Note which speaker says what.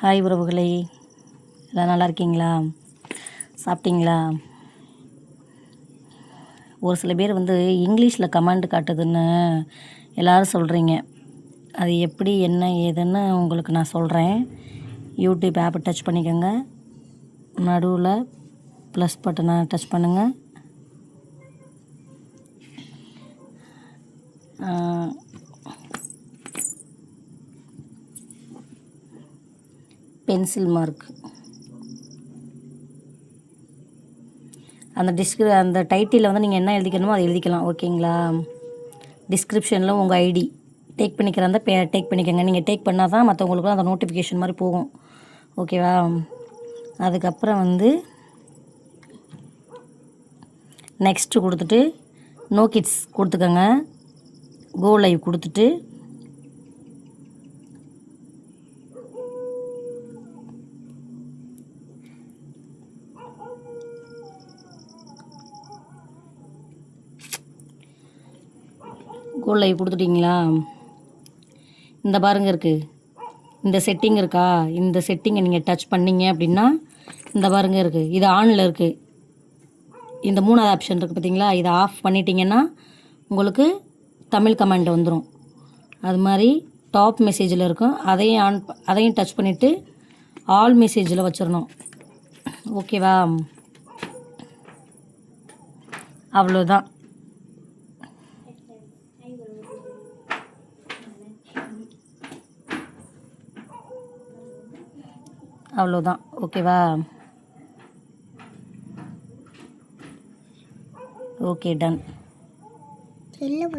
Speaker 1: Hi உறவுகளே, எல்லாம் நல்லா இருக்கீங்களா? சாப்பிட்டீங்களா? ஒரு சில பேர் இங்கிலீஷில் கமெண்ட் காட்டுதுன்னு எல்லோரும் சொல்கிறீங்க. அது எப்படி என்ன ஏதுன்னு உங்களுக்கு நான் சொல்கிறேன். யூடியூப் ஆப்பை டச் பண்ணிக்கோங்க. நடுவில் ப்ளஸ் பட்டனை டச் பண்ணுங்கள். பென்சில் மார்க் அந்த டைட்டிலில் நீங்கள் என்ன எழுதிக்கணுமோ அதை எழுதிக்கலாம். ஓகேங்களா? டிஸ்கிரிப்ஷனில் உங்கள் ஐடி டேக் பண்ணிக்கிறத டேக் பண்ணிக்கோங்க. நீங்கள் டேக் பண்ணால் தான் மற்றவங்களுக்கும் அந்த நோட்டிஃபிகேஷன் மாதிரி போகும். ஓகேவா? அதுக்கப்புறம் நெக்ஸ்ட்டு கொடுத்துட்டு நோ கிட்ஸ் கொடுத்துக்கோங்க. கோ லைவ் கொடுத்துட்டு கோ லைவ் கொடுத்துட்டிங்களா? இந்த பாருங்க இருக்குது, இந்த செட்டிங் இருக்கா? இந்த செட்டிங்கை நீங்கள் டச் பண்ணிங்க அப்படின்னா இந்த பாருங்க இருக்குது, இது ஆனில் இருக்குது. இந்த 3வது ஆப்ஷன் இருக்குது பார்த்தீங்களா? இதை ஆஃப் பண்ணிட்டீங்கன்னா உங்களுக்கு தமிழ் கமெண்ட் வந்துடும். அது மாதிரி டாப் மெசேஜில் இருக்கும், அதையும் டச் பண்ணிவிட்டு ஆல் மெசேஜில் வச்சிடணும். ஓகேவா? அவ்வளோதான். அவ்வளோதான். ஓகேவா? Okay, ton.